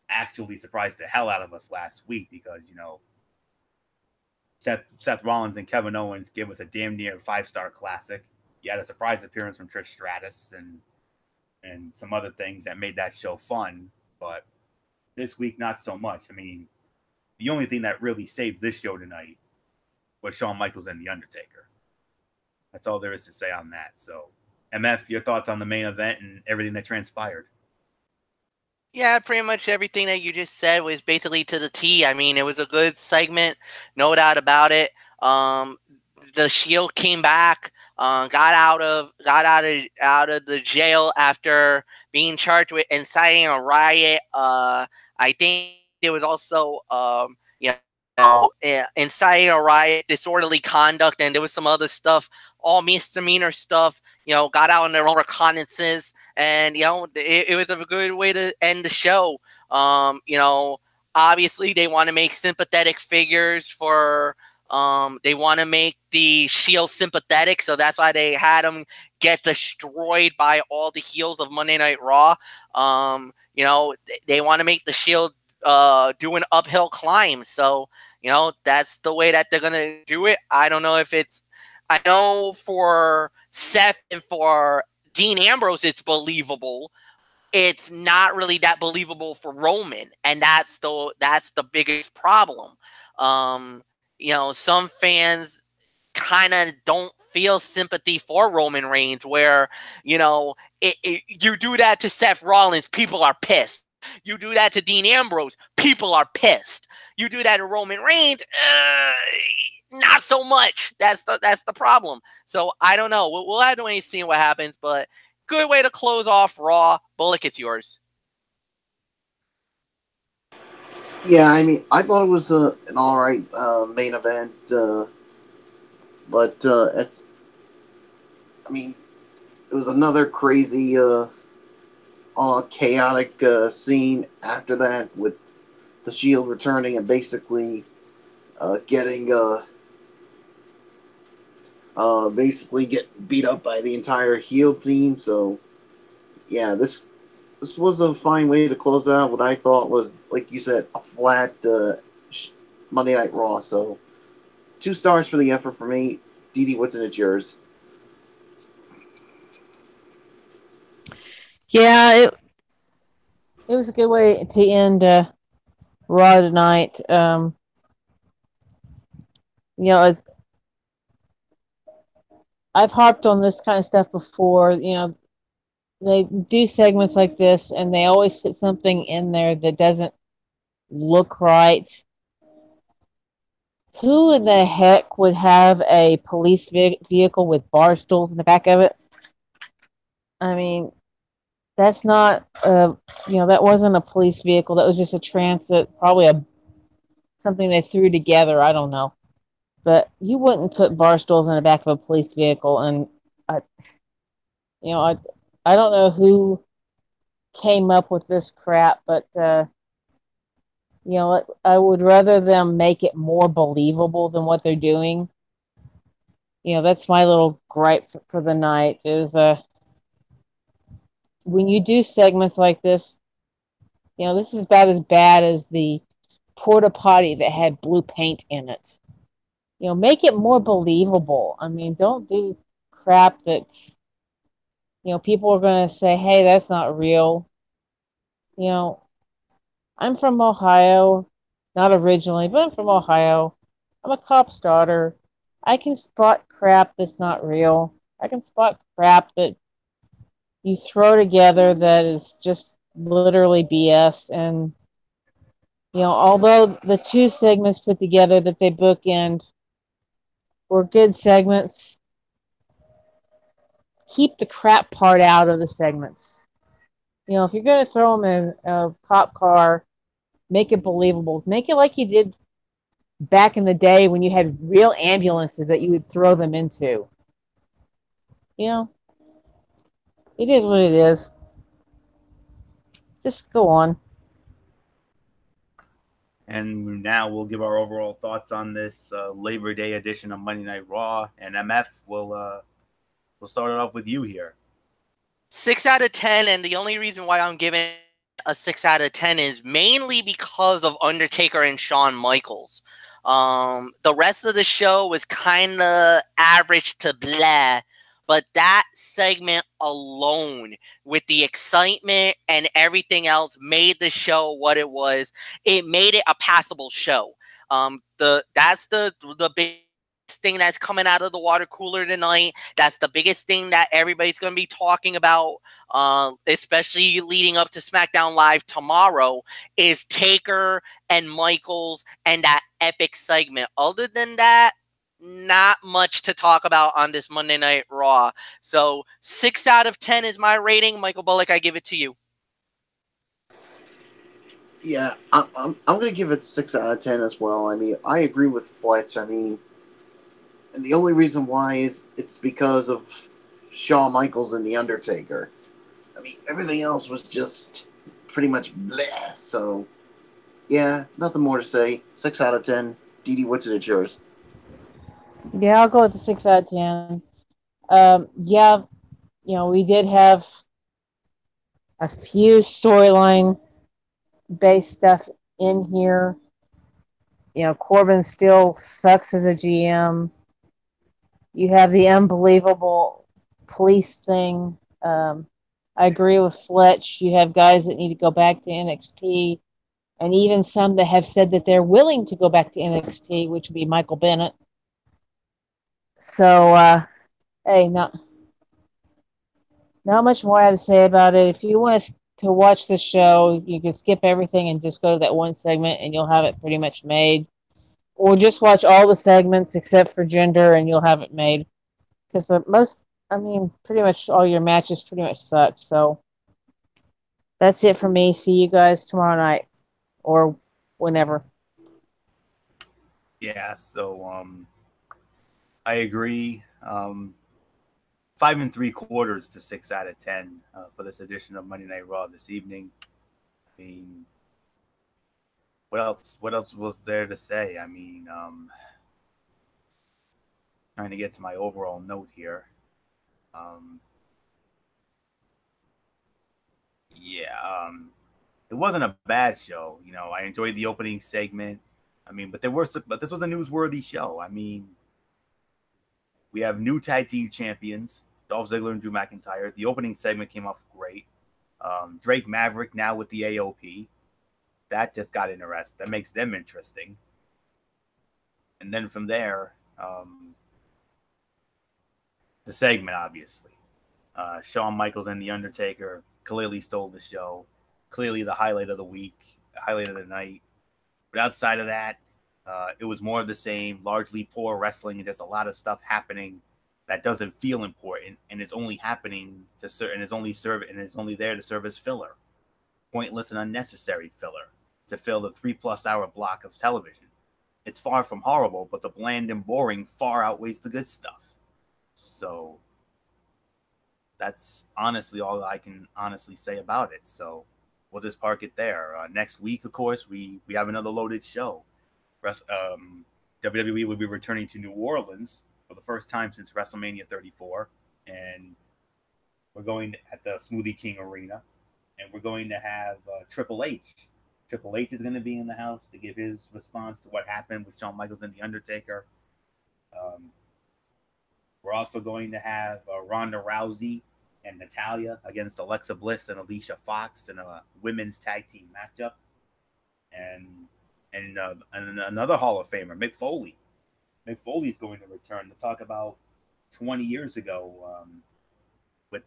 actually surprised the hell out of us last week because, Seth Rollins and Kevin Owens gave us a damn near 5-star classic. You had a surprise appearance from Trish Stratus and some other things that made that show fun, but this week, not so much. I mean, the only thing that really saved this show tonight was Shawn Michaels and The Undertaker. That's all there is to say on that. So, MF, your thoughts on the main event and everything that transpired? Yeah, pretty much everything that you just said was basically to the T. I mean, it was a good segment, no doubt about it. The Shield came back, got out of the jail after being charged with inciting a riot. I think there was also inciting a riot, disorderly conduct, and there was some other stuff, all misdemeanor stuff. Got out on their own reconnaissance, and it was a good way to end the show. Obviously they want to make sympathetic figures for. They want to make the Shield sympathetic, so that's why they had them get destroyed by all the heels of Monday Night Raw. They want to make the Shield do an uphill climb, so that's the way that they're gonna do it. I don't know if it's. I know for Seth and for Dean Ambrose, it's believable. It's not really that believable for Roman, and that's the biggest problem. Some fans kind of don't feel sympathy for Roman Reigns, where you do that to Seth Rollins, people are pissed. You do that to Dean Ambrose, people are pissed. You do that to Roman Reigns, not so much. That's the problem. So I don't know. We'll have to wait and see what happens, but good way to close off Raw. Bullock, it's yours. Yeah, I mean, I thought it was an all right main event, but it was another crazy, chaotic scene after that with the Shield returning and basically getting beat up by the entire heel team. So, yeah, this was a fine way to close out what I thought was, like you said, a flat Monday Night Raw. So, 2 stars for the effort for me. Dee, what's in it yours? Yeah, it was a good way to end Raw tonight. I've harped on this kind of stuff before. They do segments like this, and they always put something in there that doesn't look right. Who in the heck would have a police vehicle with bar stools in the back of it? I mean, that's not, that wasn't a police vehicle. That was just a transit, probably something they threw together. I don't know. But you wouldn't put bar stools in the back of a police vehicle. And, I don't know who came up with this crap, but You know, I would rather them make it more believable than what they're doing. You know, that's my little gripe for the night is when you do segments like this, you know, this is about as bad as the porta potty that had blue paint in it. You know, make it more believable. I mean, don't do crap that's, you know, people are going to say, hey, that's not real. You know, I'm from Ohio, not originally, but I'm from Ohio. I'm a cop's daughter. I can spot crap that's not real. I can spot crap that you throw together that is just literally BS. And, you know, although the two segments put together that they bookend were good segments, keep the crap part out of the segments. You know, if you're going to throw them in a cop car, make it believable. Make it like you did back in the day when you had real ambulances that you would throw them into. You know, it is what it is. Just go on. And now we'll give our overall thoughts on this Labor Day edition of Monday Night Raw. And MF we'll start it off with you here. 6 out of 10, and the only reason why I'm giving a 6 out of 10 is mainly because of Undertaker and Shawn Michaels. The rest of the show was kind of average to blah, but that segment alone, with the excitement and everything else, made the show what it was. It made it a passable show. That's the big thing that's coming out of the water cooler tonight. That's the biggest thing that everybody's going to be talking about, especially leading up to SmackDown Live tomorrow, is Taker and Michaels and that epic segment. Other than that, not much to talk about on this Monday Night Raw. So 6 out of 10 is my rating. Michael Bullock, I give it to you. Yeah, I'm going to give it 6 out of 10 as well. I mean, I agree with Fletch. I mean, and the only reason why is it's because of Shawn Michaels and The Undertaker. I mean, everything else was just pretty much bleh. So, yeah, nothing more to say. 6 out of 10. Dee, what's it yours? Yeah, I'll go with the 6 out of 10. Yeah, you know, we did have a few storyline based stuff in here. You know, Corbin still sucks as a GM. You have the unbelievable police thing. I agree with Fletch. You have guys that need to go back to NXT, and even some that have said that they're willing to go back to NXT, which would be Michael Bennett. So, hey, not much more I have to say about it. If you want to watch the show, you can skip everything and just go to that one segment, and you'll have it pretty much made. Or just watch all the segments except for gender, and you'll have it made. Because pretty much all your matches pretty much suck. So that's it for me. See you guys tomorrow night or whenever. Yeah, so I agree. 5 3/4 to 6 out of 10 for this edition of Monday Night Raw this evening. I mean, what else? What else was there to say? I mean, trying to get to my overall note here. Yeah, it wasn't a bad show. You know, I enjoyed the opening segment. I mean, but this was a newsworthy show. I mean, we have new tag team champions, Dolph Ziggler and Drew McIntyre. The opening segment came off great. Drake Maverick now with the AOP. That just got interesting. That makes them interesting. And then from there, the segment, obviously. Shawn Michaels and The Undertaker clearly stole the show. Clearly the highlight of the week, highlight of the night. But outside of that, it was more of the same, largely poor wrestling and just a lot of stuff happening that doesn't feel important and is only happening to serve and is only there to serve as filler. Pointless and unnecessary filler to fill the 3+ hour block of television. It's far from horrible, but the bland and boring far outweighs the good stuff. So that's honestly all I can honestly say about it. So we'll just park it there. Next week, of course, we have another loaded show. WWE will be returning to New Orleans for the first time since WrestleMania 34, and we're going at the Smoothie King Arena, and we're going to have Triple H. Triple H is going to be in the house to give his response to what happened with Shawn Michaels and The Undertaker. We're also going to have Ronda Rousey and Natalya against Alexa Bliss and Alicia Fox in a women's tag team matchup. And another Hall of Famer, Mick Foley. Mick Foley's going to return to talk about 20 years ago with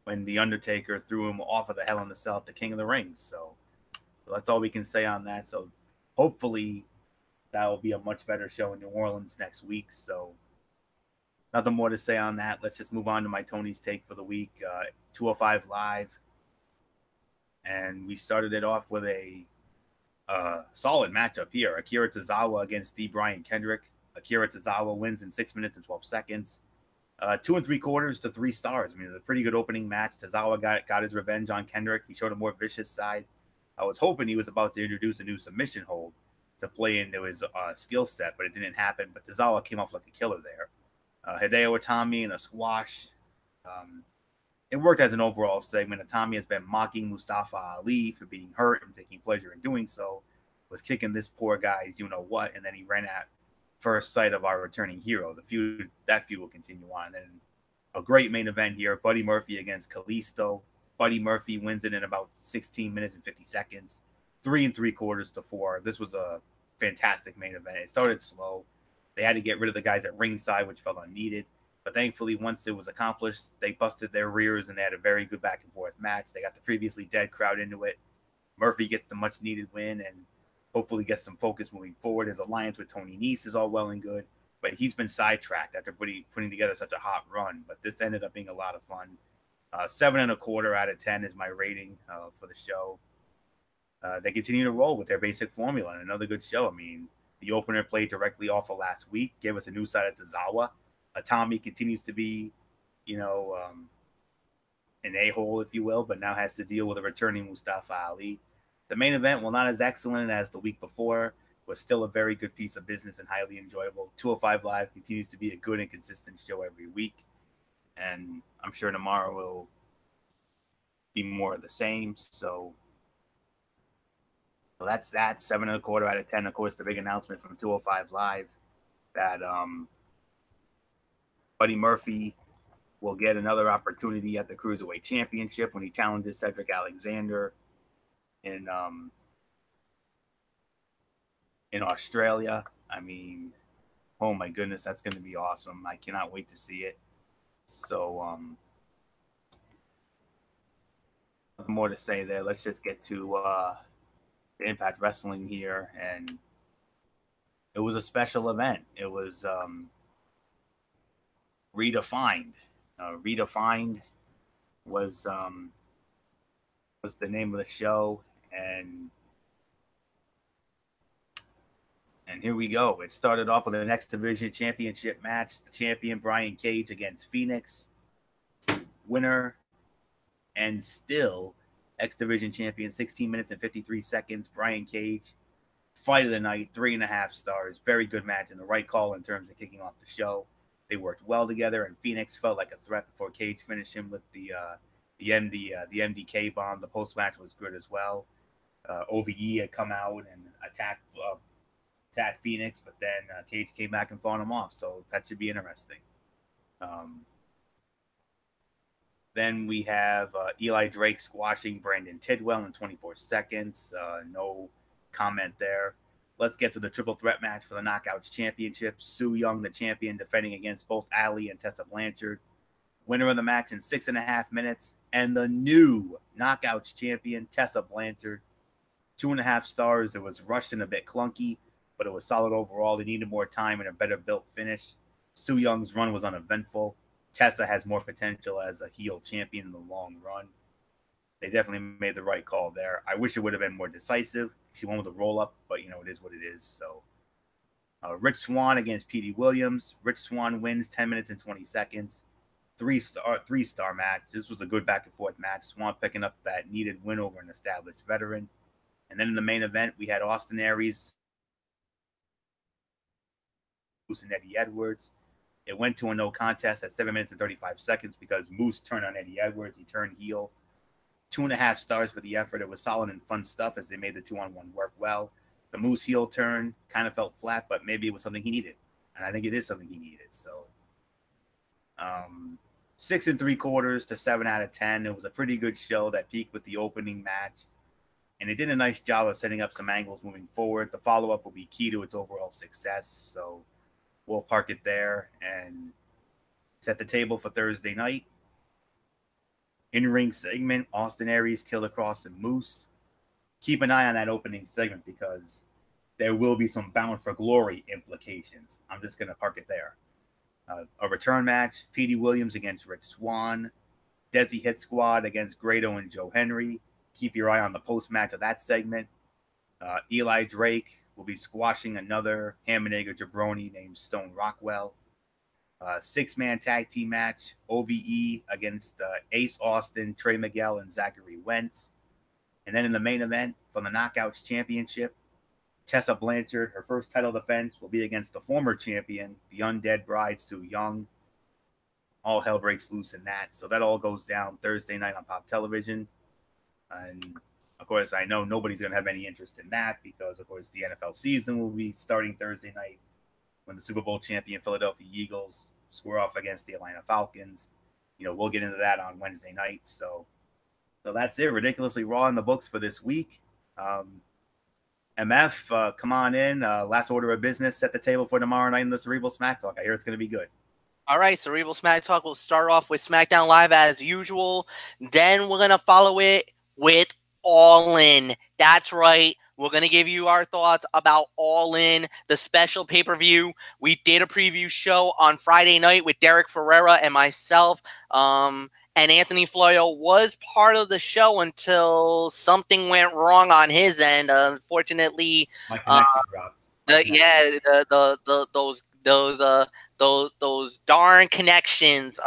when The Undertaker threw him off of the Hell in the Cell at the King of the Ring. So that's all we can say on that. So hopefully that will be a much better show in New Orleans next week. So nothing more to say on that. Let's just move on to my Tony's Take for the week. 205 Live. And we started it off with a solid matchup here. Akira Tozawa against D. Brian Kendrick. Akira Tozawa wins in 6 minutes and 12 seconds. 2 3/4 to 3 stars. I mean, it was a pretty good opening match. Tozawa got his revenge on Kendrick. He showed a more vicious side. I was hoping he was about to introduce a new submission hold to play into his skill set, but it didn't happen. But Tozawa came off like a killer there. Hideo Itami in a squash. It worked as an overall segment. Itami has been mocking Mustafa Ali for being hurt and taking pleasure in doing so. Was kicking this poor guy's you-know-what, and then he ran at first sight of our returning hero. That feud will continue on. And a great main event here. Buddy Murphy against Kalisto. Buddy Murphy wins it in about 16 minutes and 50 seconds. 3 3/4 to 4. This was a fantastic main event. It started slow. They had to get rid of the guys at ringside, which felt unneeded. But thankfully, once it was accomplished, they busted their rears and they had a very good back and forth match. They got the previously dead crowd into it. Murphy gets the much needed win and hopefully gets some focus moving forward. His alliance with Tony Nese is all well and good, but he's been sidetracked after putting together such a hot run. But this ended up being a lot of fun. 7 1/4 out of 10 is my rating for the show. They continue to roll with their basic formula and another good show. I mean, the opener played directly off of last week, gave us a new side of Tozawa. Itami continues to be, an a-hole, if you will, but now has to deal with a returning Mustafa Ali. The main event, while not as excellent as the week before, was still a very good piece of business and highly enjoyable. 205 Live continues to be a good and consistent show every week, and I'm sure tomorrow will be more of the same. So that's that. 7 1/4 out of 10. Of course, the big announcement from 205 Live that Buddy Murphy will get another opportunity at the Cruiserweight Championship when he challenges Cedric Alexander in Australia. I mean, oh my goodness, that's going to be awesome. I cannot wait to see it. So, nothing more to say there. Let's just get to Impact Wrestling here. And it was a special event. It was Redefined. Redefined was the name of the show, and here we go. It started off with an X Division Championship match. The champion Brian Cage against Phoenix. Winner and still X Division champion, 16 minutes and 53 seconds. Brian Cage. Fight of the night, 3.5 stars. Very good match and the right call in terms of kicking off the show. They worked well together, and Phoenix felt like a threat before Cage finished him with the MDK bomb. The post match was good as well. OVE had come out and attacked Phoenix, but then Cage came back and fought him off. So that should be interesting. Then we have Eli Drake squashing Brandon Tidwell in 24 seconds. No comment there. Let's get to the triple threat match for the Knockouts Championship. Su Yung, the champion, defending against both Ali and Tessa Blanchard. Winner of the match in 6.5 minutes. And the new Knockouts champion, Tessa Blanchard. 2.5 stars. It was rushed and a bit clunky, but it was solid overall. They needed more time and a better built finish. Su Young's run was uneventful. Tessa has more potential as a heel champion in the long run. They definitely made the right call there. I wish it would have been more decisive. She won with a roll-up, but, it is what it is. So, Rich Swann against Petey Williams. Rich Swann wins 10 minutes and 20 seconds. three-star match. This was a good back-and-forth match. Swan picking up that needed win over an established veteran. And then in the main event, we had Austin Aries and Eddie Edwards. It went to a no contest at 7 minutes and 35 seconds because Moose turned on Eddie Edwards. He turned heel. 2.5 stars for the effort. It was solid and fun stuff as they made the 2-on-1 work well. The Moose heel turn kind of felt flat, but maybe it was something he needed. And I think it is something he needed. So 6 3/4 to 7 out of 10. It was a pretty good show that peaked with the opening match. And it did a nice job of setting up some angles moving forward. The follow-up will be key to its overall success. So we'll park it there and set the table for Thursday night. In-ring segment, Austin Aries, Killer Kross, and Moose. Keep an eye on that opening segment because there will be some Bound for Glory implications. I'm just going to park it there. A return match, Petey Williams against Rick Swan. Desi Hit Squad against Grado and Joe Henry. Keep your eye on the post-match of that segment. Eli Drake will be squashing another Hammerneger jabroni named Stone Rockwell. 6-man tag team match, OVE against Ace Austin, Trey Miguel, and Zachary Wentz. And then in the main event for the Knockouts Championship, Tessa Blanchard, her first title defense, will be against the former champion, the Undead Bride, Sue Young. All hell breaks loose in that. So that all goes down Thursday night on Pop Television. And, of course, I know nobody's going to have any interest in that because, of course, the NFL season will be starting Thursday night when the Super Bowl champion Philadelphia Eagles square off against the Atlanta Falcons. We'll get into that on Wednesday night. So that's it. Ridiculously Raw in the books for this week. MF, come on in. Last order of business. Set the table for tomorrow night in the Cerebral Smack Talk. I hear it's going to be good. All right, Cerebral Smack Talk will start off with SmackDown Live as usual. Then we're going to follow it with All In. That's right. We're going to give you our thoughts about All In, the special pay-per-view. We did a preview show on Friday night with Derek Ferreira and myself. And Anthony Floyo was part of the show until something went wrong on his end. Unfortunately, my connection dropped. Those darn connections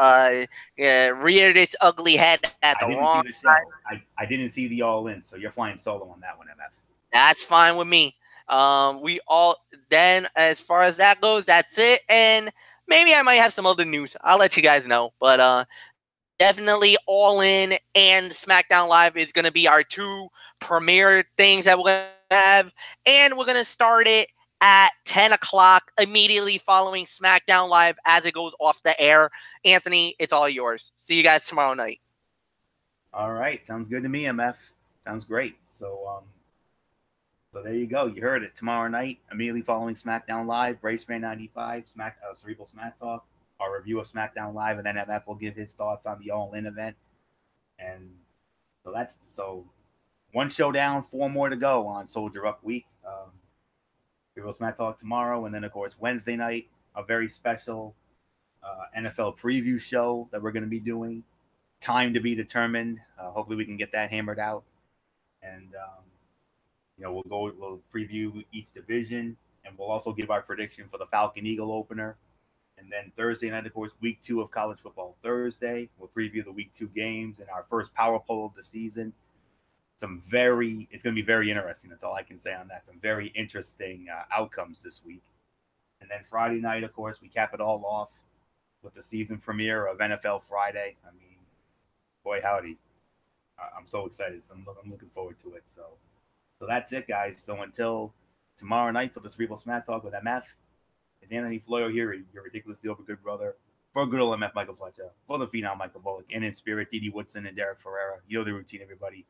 reared its ugly head at the wrong time. I didn't see the All In, so you're flying solo on that one, MF. That's fine with me. Then as far as that goes, that's it. And maybe I might have some other news. I'll let you guys know. But definitely All In and SmackDown Live is going to be our two premier things that we're going to have. And we're going to start it at 10 o'clock immediately following SmackDown Live as it goes off the air. Anthony, it's all yours. See you guys tomorrow night. All right. Sounds good to me, MF. Sounds great. So there you go. You heard it. Tomorrow night, immediately following SmackDown Live, Brace Fan 95, Cerebral Smack Talk, our review of SmackDown Live, and then MF will give his thoughts on the All In event. And so one show down, 4 more to go on Soldier Up Week. Cerebral Smack Talk tomorrow, and then, of course, Wednesday night, a very special NFL preview show that we're going to be doing. Time to be determined. Hopefully we can get that hammered out. And, we'll preview each division, and we'll also give our prediction for the Falcon Eagle opener. And then Thursday night, of course, week 2 of college football Thursday. We'll preview the week 2 games and our first power poll of the season. It's going to be very interesting. That's all I can say on that. Some very interesting outcomes this week. And then Friday night, of course, we cap it all off with the season premiere of NFL Friday. I mean, boy, howdy. I'm so excited. So I'm looking forward to it. So that's it, guys. So until tomorrow night for the Cerebral Smack Talk with MF, it's Anthony Floyo here, your ridiculously over good brother. For good old MF Michael Fletcher, for the phenom Michael Bullock, and in spirit, Didi Woodson and Derek Ferreira. You know the routine, everybody.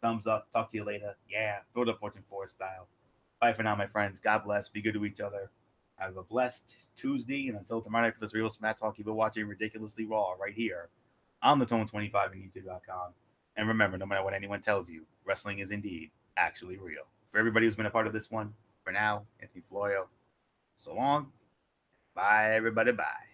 Thumbs up. Talk to you later. Yeah. Throw the Fortune 4 style. Bye for now, my friends. God bless. Be good to each other. Have a blessed Tuesday. And until tomorrow night for this Real Smack Talk, keep it watching Ridiculously Raw right here on the Tone 25 and YouTube.com. And remember, no matter what anyone tells you, wrestling is indeed actually real. For everybody who's been a part of this one, for now, Anthony Floyo. So long. Bye, everybody. Bye.